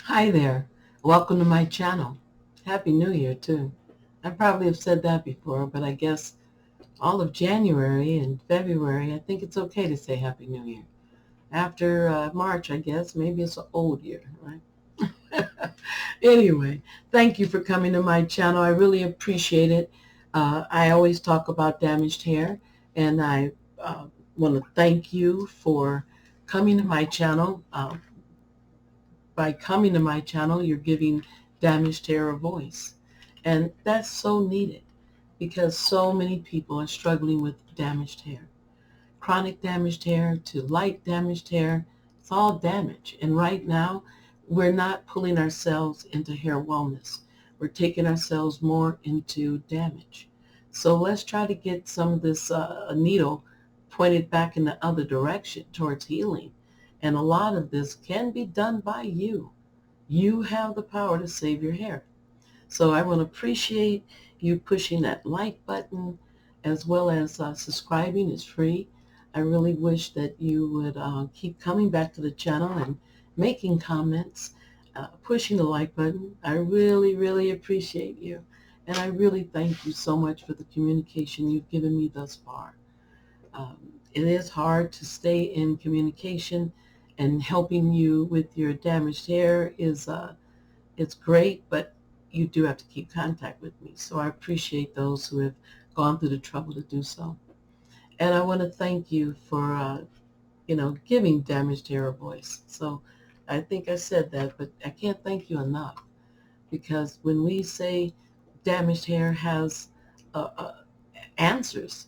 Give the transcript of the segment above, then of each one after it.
Hi there. Welcome to my channel. Happy New Year, too. I probably have said that before, but I guess all of January and February, I think it's okay to say Happy New Year. After March, I guess, maybe it's an old year, right? Anyway, thank you for coming to my channel. I really appreciate it. I always talk about damaged hair, and I want to thank you for coming to my channel. By coming to my channel, you're giving damaged hair a voice. And that's so needed because so many people are struggling with damaged hair. Chronic damaged hair to light damaged hair, it's all damage. And right now, we're not pulling ourselves into hair wellness. We're taking ourselves more into damage. So let's try to get some of this needle pointed back in the other direction towards healing. And a lot of this can be done by you. You have the power to save your hair. So I want to appreciate you pushing that like button as well as subscribing is free. I really wish that you would keep coming back to the channel and making comments, pushing the like button. I really, really appreciate you. And I really thank you so much for the communication you've given me thus far. It is hard to stay in communication, and helping you with your damaged hair is it's great, but you do have to keep contact with me. So I appreciate those who have gone through the trouble to do so. And I want to thank you for, giving damaged hair a voice. So I think I said that, but I can't thank you enough because when we say damaged hair has answers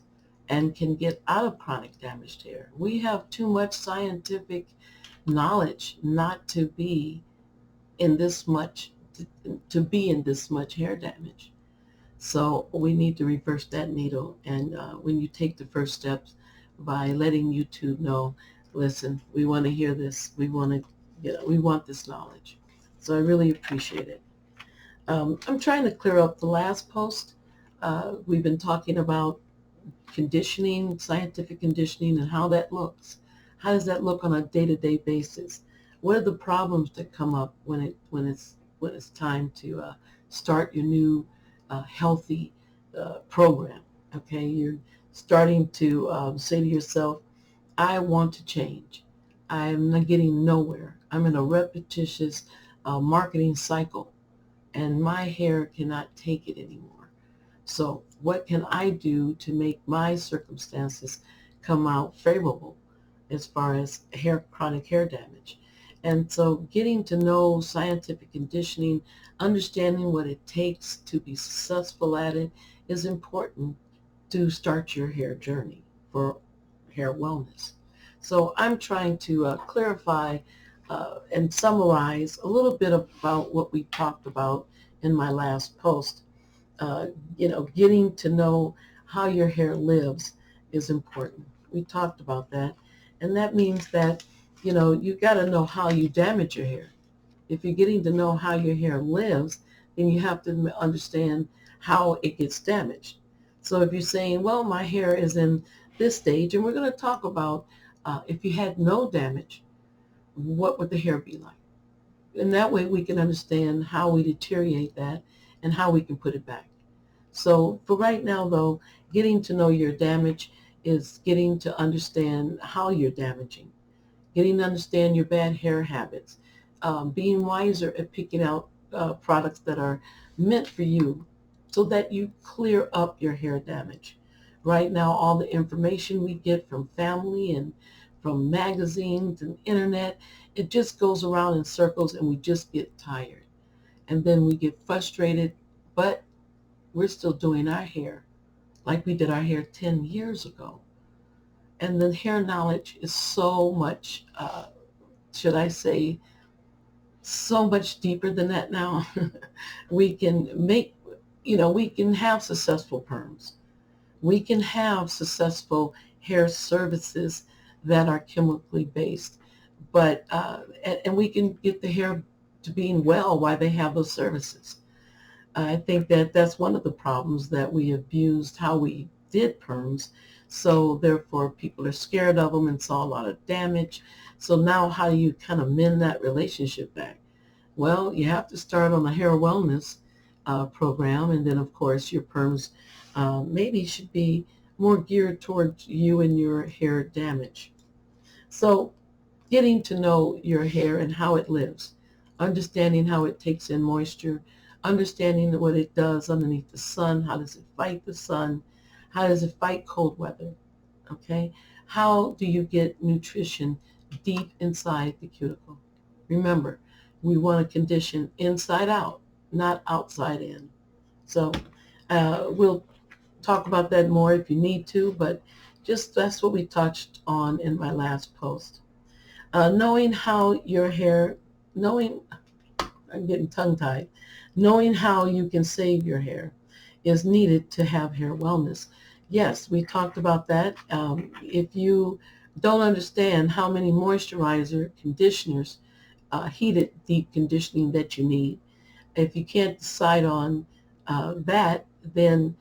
and can get out of chronic damaged hair, we have too much scientific knowledge not to be in this much to be in this much hair damage. So we need to reverse that needle. And when you take the first steps by letting YouTube know, listen, we want to hear this. We want this knowledge. So I really appreciate it. I'm trying to clear up the last post. We've been talking about conditioning, scientific conditioning, and how that looks. How does that look on a day-to-day basis? What are the problems that come up when it's time to start your new healthy program? Okay, you're starting to say to yourself, I want to change. I'm not getting nowhere. I'm in a repetitious marketing cycle, and my hair cannot take it anymore. So what can I do to make my circumstances come out favorable as far as chronic hair damage? And so getting to know scientific conditioning, understanding what it takes to be successful at it is important to start your hair journey for hair wellness. So I'm trying to clarify and summarize a little bit about what we talked about in my last post. Getting to know how your hair lives is important. We talked about that. And that means that, you got to know how you damage your hair. If you're getting to know how your hair lives, then you have to understand how it gets damaged. So if you're saying, well, my hair is in this stage, and we're going to talk about if you had no damage, what would the hair be like? And that way we can understand how we deteriorate that and how we can put it back. So for right now, though, getting to know your damage is getting to understand how you're damaging, getting to understand your bad hair habits, being wiser at picking out products that are meant for you so that you clear up your hair damage. Right now, all the information we get from family and from magazines and internet, it just goes around in circles and we just get tired. And then we get frustrated, but we're still doing our hair like we did our hair 10 years ago. And the hair knowledge is so much, should I say, so much deeper than that now. We can we can have successful perms. We can have successful hair services that are chemically based, but and we can get the hair to being well while they have those services. I think that that's one of the problems, that we abused how we did perms. So therefore people are scared of them and saw a lot of damage. So now how do you kind of mend that relationship back? Well, you have to start on the hair wellness program, and then of course your perms maybe should be more geared towards you and your hair damage. So getting to know your hair and how it lives, understanding how it takes in moisture, understanding what it does underneath the sun, how does it fight the sun, how does it fight cold weather, okay? How do you get nutrition deep inside the cuticle? Remember, we want to condition inside out, not outside in. So we'll talk about that more if you need to, but just that's what we touched on in my last post. Knowing how your hair, knowing, I'm getting tongue-tied, knowing how you can save your hair is needed to have hair wellness. Yes, we talked about that. If you don't understand how many moisturizer, conditioners, heated deep conditioning that you need, if you can't decide on that, then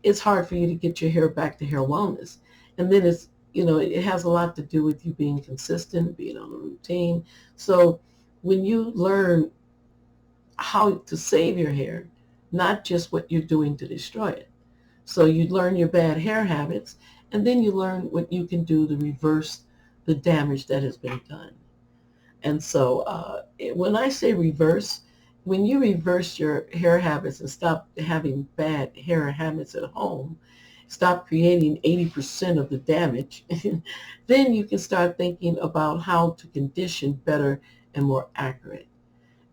it's hard for you to get your hair back to hair wellness. And then it's, it has a lot to do with you being consistent, being on a routine. So when you learn how to save your hair, not just what you're doing to destroy it. So you learn your bad hair habits, and then you learn what you can do to reverse the damage that has been done. And so when I say reverse, when you reverse your hair habits and stop having bad hair habits at home, stop creating 80% of the damage, then you can start thinking about how to condition better and more accurate.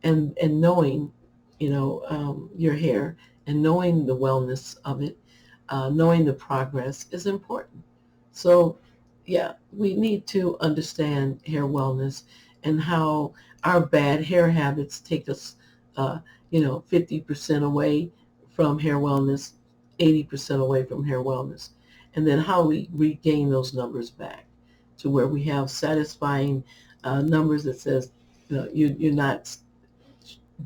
And knowing, your hair and knowing the wellness of it, knowing the progress is important. So, yeah, we need to understand hair wellness and how our bad hair habits take us, 50% away from hair wellness, 80% away from hair wellness, and then how we regain those numbers back to where we have satisfying numbers that says, you're not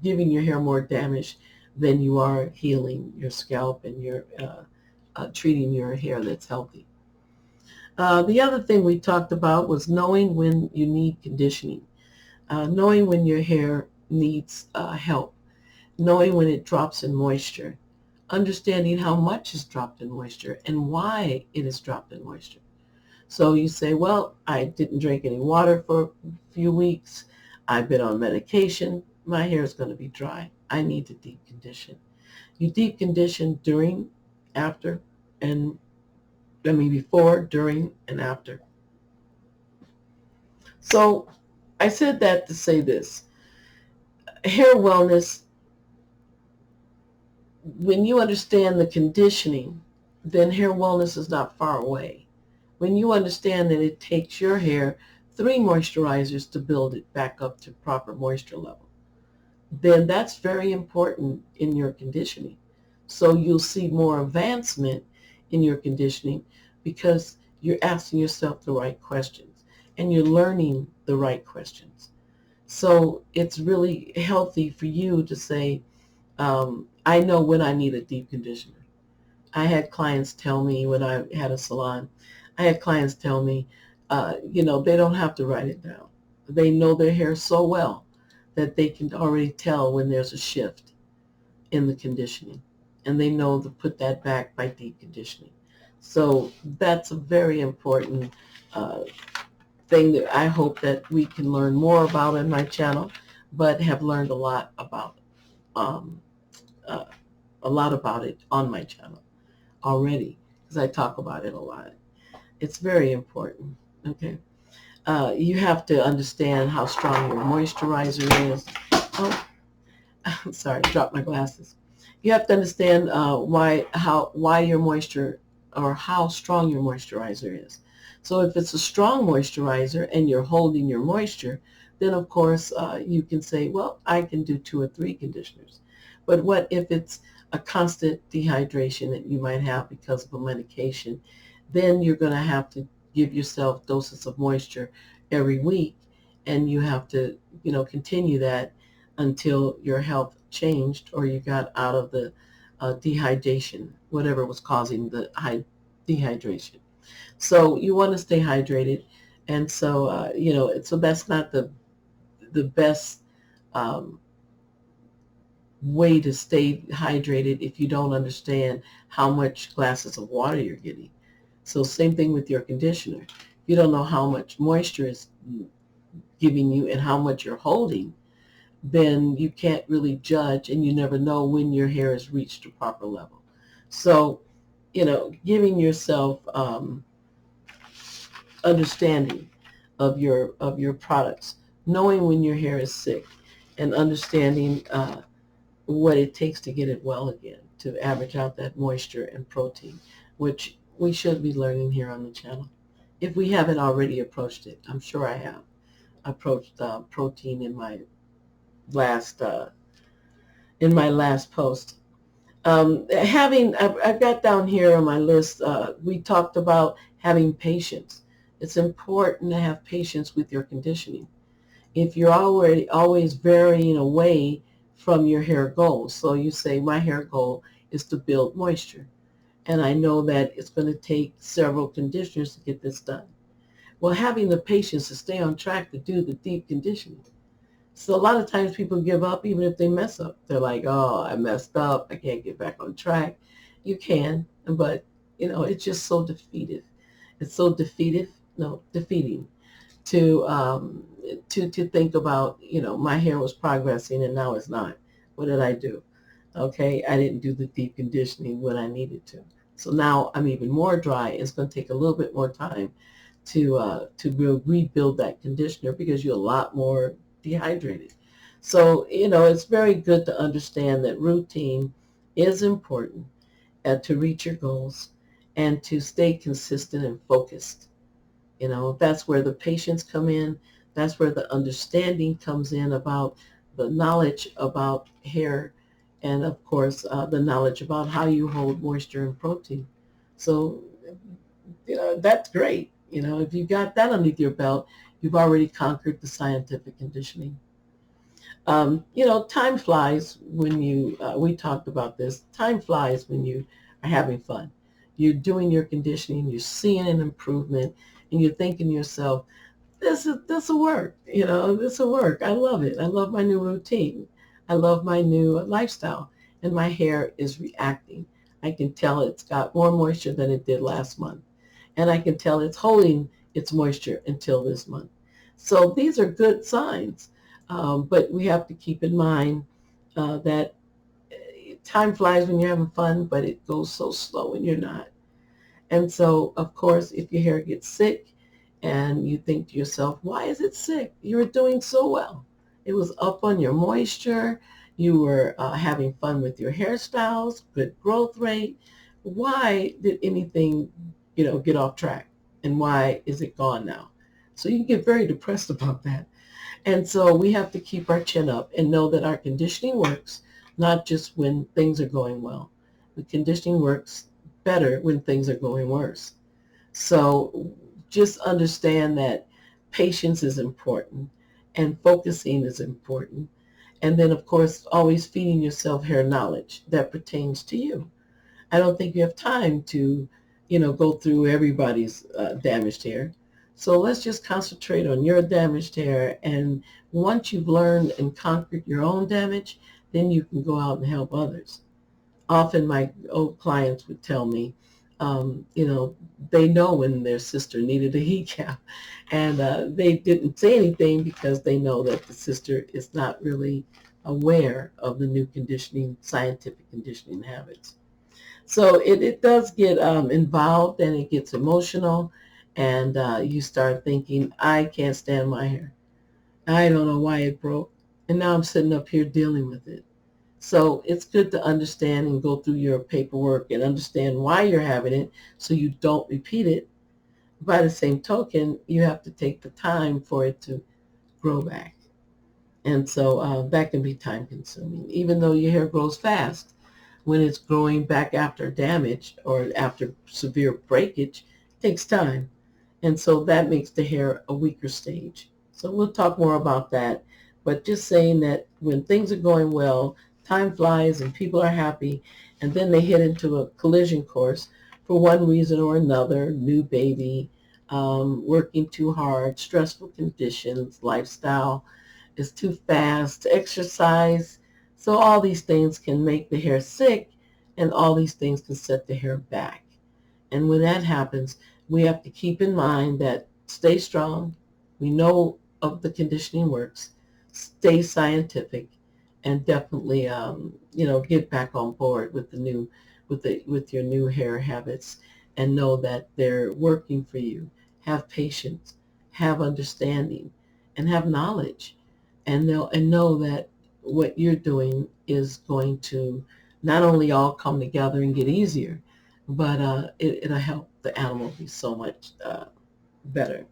giving your hair more damage than you are healing your scalp and you're treating your hair that's healthy. The other thing we talked about was knowing when you need conditioning, knowing when your hair needs help, knowing when it drops in moisture, understanding how much is dropped in moisture and why it is dropped in moisture. So you say, well, I didn't drink any water for a few weeks. I've been on medication. My hair is going to be dry. I need to deep condition. You deep condition during, after, and before, during, and after. So I said that to say this. Hair wellness, when you understand the conditioning, then hair wellness is not far away. When you understand that it takes your hair 3 moisturizers to build it back up to proper moisture level, then that's very important in your conditioning. So you'll see more advancement in your conditioning because you're asking yourself the right questions and you're learning the right questions. So it's really healthy for you to say, I know when I need a deep conditioner. I had clients tell me when I had a salon, I had clients tell me, they don't have to write it down. They know their hair so well that they can already tell when there's a shift in the conditioning. And they know to put that back by deep conditioning. So that's a very important thing that I hope that we can learn more about in my channel, but have learned um, uh, a lot about it on my channel already because I talk about it a lot. It's very important. Okay. You have to understand how strong your moisturizer is. Oh, I'm sorry, I dropped my glasses. You have to understand why your moisture or how strong your moisturizer is. So if it's a strong moisturizer and you're holding your moisture, then of course you can say, well, I can do 2 or 3 conditioners. But what if it's a constant dehydration that you might have because of a medication? Then you're going to have to give yourself doses of moisture every week, and you have to, continue that until your health changed or you got out of the dehydration, whatever was causing the dehydration. So you want to stay hydrated, and so so that's not the best way to stay hydrated if you don't understand how much glasses of water you're getting. So same thing with your conditioner. If you don't know how much moisture is giving you and how much you're holding, then you can't really judge, and you never know when your hair has reached a proper level. So, giving yourself understanding of your products, knowing when your hair is sick, and understanding what it takes to get it well again, to average out that moisture and protein, which we should be learning here on the channel. If we haven't already approached it, I'm sure I have approached protein last uh, in my last post. I've got down here on my list, we talked about having patience. It's important to have patience with your conditioning. If you're already always varying away from your hair goals, so you say, my hair goal is to build moisture, and I know that it's going to take several conditioners to get this done. Well, having the patience to stay on track to do the deep conditioning. So a lot of times people give up even if they mess up. They're like, oh, I messed up. I can't get back on track. You can, but it's just so defeated. It's so defeated, no, defeating to think about, my hair was progressing and now it's not. What did I do? Okay, I didn't do the deep conditioning when I needed to. So now I'm even more dry. It's going to take a little bit more time to rebuild that conditioner because you're a lot more dehydrated. So, it's very good to understand that routine is important to reach your goals and to stay consistent and focused. That's where the patience come in. That's where the understanding comes in about the knowledge about hair and, of course, the knowledge about how you hold moisture and protein. So, that's great. If you got that underneath your belt, you've already conquered the scientific conditioning. Time flies when we talked about this, time flies when you are having fun. You're doing your conditioning, you're seeing an improvement, and you're thinking to yourself, this will work. This will work. I love it. I love my new routine. I love my new lifestyle. And my hair is reacting. I can tell it's got more moisture than it did last month. And I can tell it's holding its moisture until this month. So these are good signs. But we have to keep in mind that time flies when you're having fun, but it goes so slow when you're not. And so, of course, if your hair gets sick and you think to yourself, why is it sick? You were doing so well. It was up on your moisture. You were having fun with your hairstyles, good growth rate. Why did anything, get off track? And why is it gone now? So you get very depressed about that. And so we have to keep our chin up and know that our conditioning works, not just when things are going well. The conditioning works better when things are going worse. So just understand that patience is important and focusing is important. And then, of course, always feeding yourself hair knowledge that pertains to you. I don't think you have time to, go through everybody's damaged hair. So let's just concentrate on your damaged hair. And once you've learned and conquered your own damage, then you can go out and help others. Often my old clients would tell me, they know when their sister needed a heat cap. And they didn't say anything because they know that the sister is not really aware of the new conditioning, scientific conditioning habits. So it does get involved and it gets emotional, and you start thinking, I can't stand my hair. I don't know why it broke. And now I'm sitting up here dealing with it. So it's good to understand and go through your paperwork and understand why you're having it so you don't repeat it. By the same token, you have to take the time for it to grow back. And so that can be time consuming. Even though your hair grows fast, when it's growing back after damage or after severe breakage, it takes time. And so that makes the hair a weaker stage. So we'll talk more about that. But just saying that when things are going well, time flies and people are happy, and then they hit into a collision course for one reason or another, new baby, working too hard, stressful conditions, lifestyle is too fast, exercise So all these things can make the hair sick, and all these things can set the hair back. And when that happens, we have to keep in mind that stay strong. We know of the conditioning works. Stay scientific, and definitely, get back on board with the new, with your new hair habits, and know that they're working for you. Have patience, have understanding, and have knowledge, and know that what you're doing is going to not only all come together and get easier, but it'll help the animal be so much better.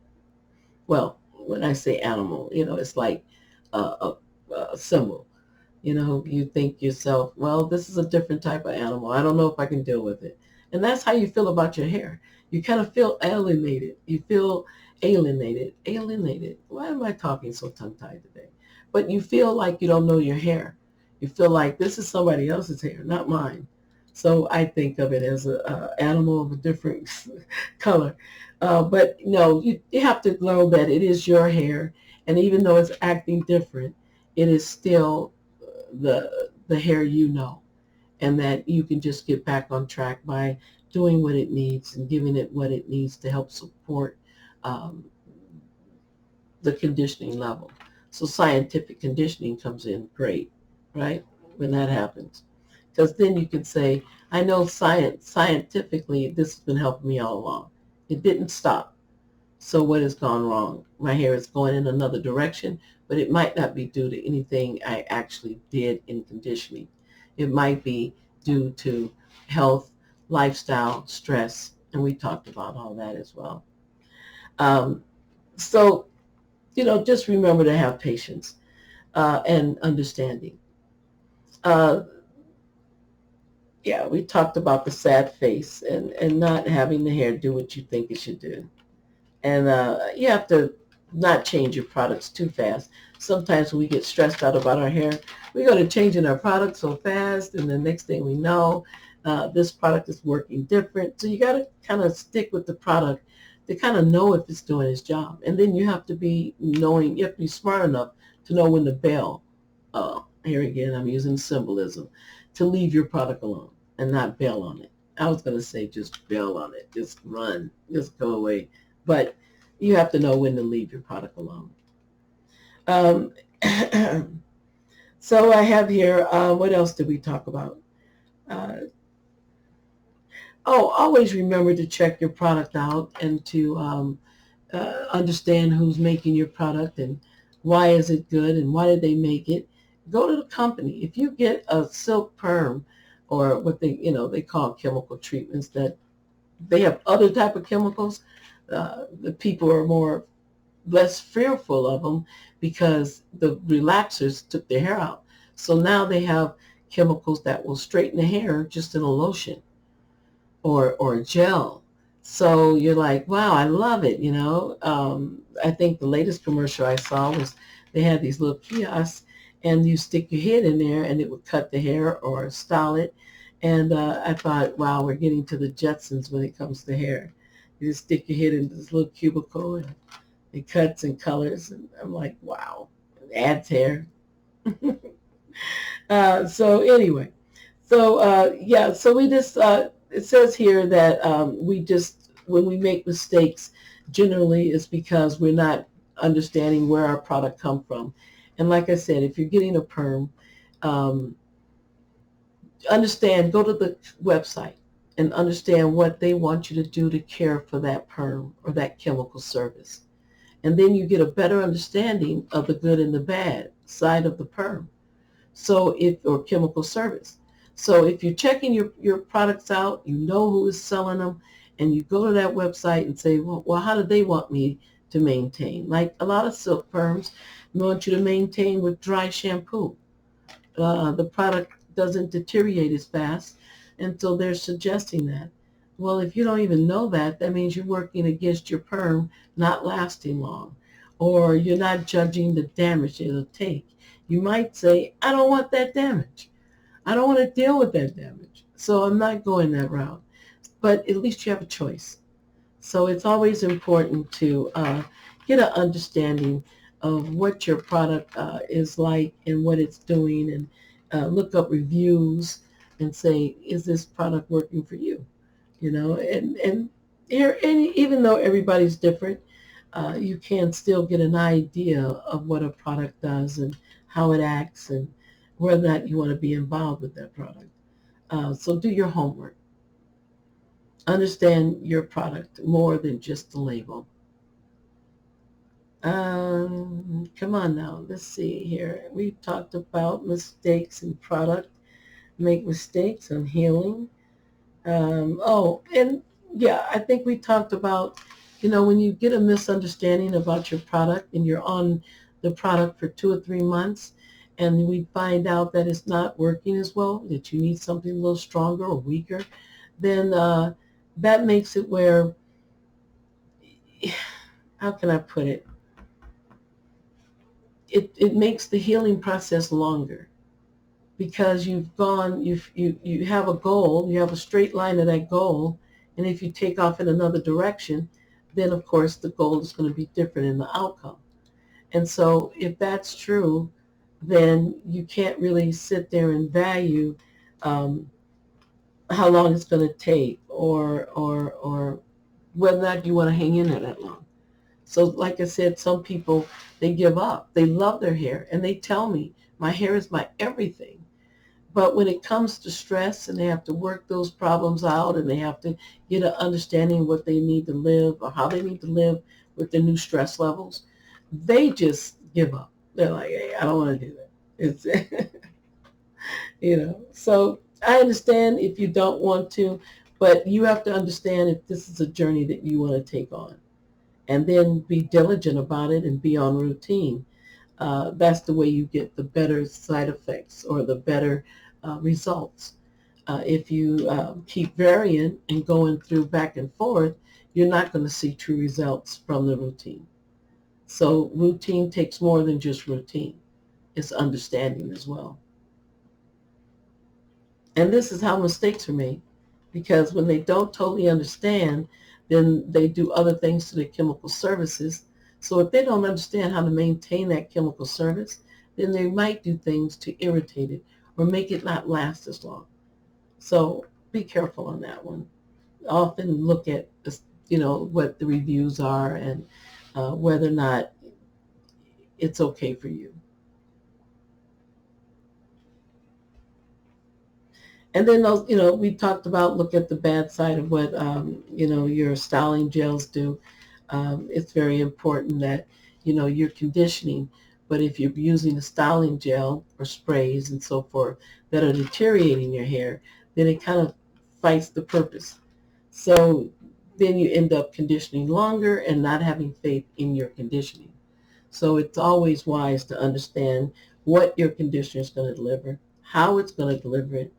Well, when I say animal, it's like a symbol. You think yourself, well, this is a different type of animal. I don't know if I can deal with it. And that's how you feel about your hair. You kind of feel alienated. You feel alienated. Why am I talking so tongue-tied today? But you feel like you don't know your hair. You feel like this is somebody else's hair, not mine. So I think of it as a animal of a different color. But no, you have to know that it is your hair. And even though it's acting different, it is still the hair and that you can just get back on track by doing what it needs and giving it what it needs to help support um, the conditioning level. So scientific conditioning comes in great, right, when that happens. Because then you can say, I know scientifically this has been helping me all along. It didn't stop. So what has gone wrong? My hair is going in another direction, but it might not be due to anything I actually did in conditioning. It might be due to health, lifestyle, stress, and we talked about all that as well. Um, so, just remember to have patience and understanding. Uh, yeah, we talked about the sad face and not having the hair do what you think it should do. And you have to not change your products too fast. Sometimes when we get stressed out about our hair, we go to changing our products so fast, and the next thing we know, this product is working different. So you got to kind of stick with the product to kind of know if it's doing its job. And then you have to be smart enough to know when to bail. Here again, I'm using symbolism, to leave your product alone and not bail on it. I was going to say just bail on it, just run, just go away. But you have to know when to leave your product alone. Um, so I have here, what else did we talk about? Uh, always remember to check your product out and to understand who's making your product and why is it good and why did they make it. Go to the company. If you get a silk perm or what they call chemical treatments, that they have other type of chemicals, the people are less fearful of them because the relaxers took their hair out. So now they have chemicals that will straighten the hair just in a lotion or a gel. So you're like, wow, I love it. I think the latest commercial I saw was they had these little kiosks, and you stick your head in there and it would cut the hair or style it. And I thought, wow, we're getting to the Jetsons when it comes to hair. You just stick your head in this little cubicle and it cuts and colors. And I'm like, wow, it adds hair. So anyway, so we just, it says here that we just, when we make mistakes, generally it's because we're not understanding where our product come from. And like I said, if you're getting a perm, um, go to the website and understand what they want you to do to care for that perm or that chemical service. And then you get a better understanding of the good and the bad side of the perm. Or chemical service. So if you're checking your products out, you know who is selling them, and you go to that website and say, well, how do they want me to maintain? Like a lot of silk perms want you to maintain with dry shampoo. The product doesn't deteriorate as fast, and so they're suggesting that. Well, if you don't even know that, that means you're working against your perm not lasting long, or you're not judging the damage it'll take. You might say, I don't want that damage. I don't want to deal with that damage. So I'm not going that route. But at least you have a choice. So it's always important to get an understanding of what your product is like and what it's doing, and look up reviews and say, is this product working for you? And here, and even though everybody's different, you can still get an idea of what a product does and how it acts and whether or not you want to be involved with that product. So do your homework. Understand your product more than just the label. Come on now, let's see here. We talked about mistakes in product, make mistakes on healing. And yeah, I think we talked about, when you get a misunderstanding about your product and you're on the product for 2 or 3 months and we find out that it's not working as well, that you need something a little stronger or weaker, then that makes it where, how can I put it? It makes the healing process longer because you have a goal, you have a straight line to that goal, and if you take off in another direction, then of course the goal is going to be different in the outcome. And so if that's true, then you can't really sit there and value um, how long it's going to take or whether or not you want to hang in there that long. So like I said, some people, they give up. They love their hair and they tell me, my hair is my everything. But when it comes to stress and they have to work those problems out and they have to get an understanding of what they need to live or how they need to live with the new stress levels, they just give up. They're like, hey, I don't want to do that. It's, so I understand if you don't want to, but you have to understand if this is a journey that you want to take on and then be diligent about it and be on routine. That's the way you get the better side effects or the better results. If you keep varying and going through back and forth, you're not going to see true results from the routine. So routine takes more than just routine. It's understanding as well. And this is how mistakes are made. Because when they don't totally understand, then they do other things to the chemical services. So if they don't understand how to maintain that chemical service, then they might do things to irritate it or make it not last as long. So be careful on that one. Often look at, what the reviews are and whether or not it's okay for you. And then those, we talked about look at the bad side of what, your styling gels do. It's very important that, you're conditioning. But if you're using a styling gel or sprays and so forth that are deteriorating your hair, then it kind of fights the purpose. So then you end up conditioning longer and not having faith in your conditioning. So it's always wise to understand what your conditioner is going to deliver, how it's going to deliver it,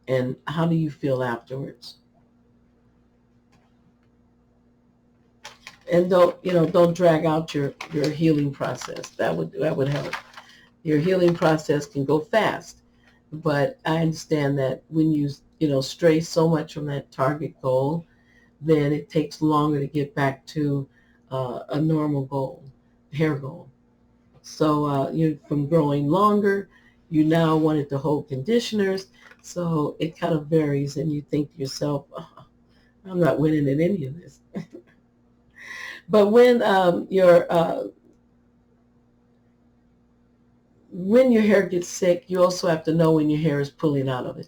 and how do you feel afterwards. And don't drag out your healing process. That would help. Your healing process can go fast, but I understand that when you stray so much from that target goal, then it takes longer to get back to a normal goal, hair goal. So you from growing longer, you now wanted to hold conditioners, so it kind of varies, and you think to yourself, oh, I'm not winning in any of this. But when your hair gets sick, you also have to know when your hair is pulling out of it.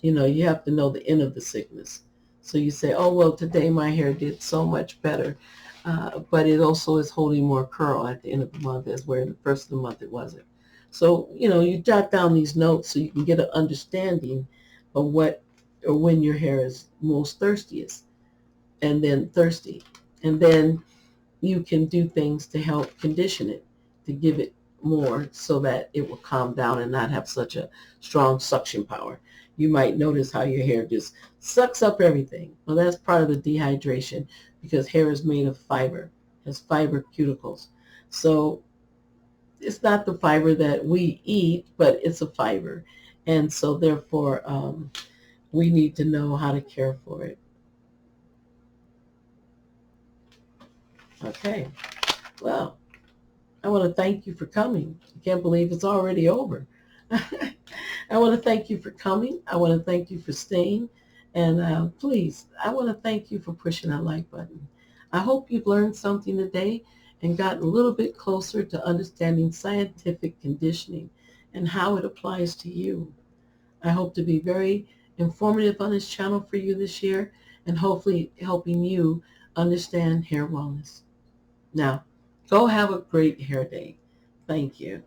You have to know the end of the sickness. So you say, oh, well, today my hair did so much better, but it also is holding more curl at the end of the month as where in the first of the month it wasn't. So, you jot down these notes so you can get an understanding of what or when your hair is most thirstiest and then thirsty. And then you can do things to help condition it, to give it more so that it will calm down and not have such a strong suction power. You might notice how your hair just sucks up everything. Well, that's part of the dehydration because hair is made of fiber, has fiber cuticles. So it's not the fiber that we eat, but it's a fiber. And so therefore, we need to know how to care for it. Okay. Well, I want to thank you for coming. I can't believe it's already over. I want to thank you for coming. I want to thank you for staying. And please, I want to thank you for pushing that like button. I hope you've learned something today and gotten a little bit closer to understanding scientific conditioning and how it applies to you. I hope to be very informative on this channel for you this year and hopefully helping you understand hair wellness. Now, go have a great hair day. Thank you.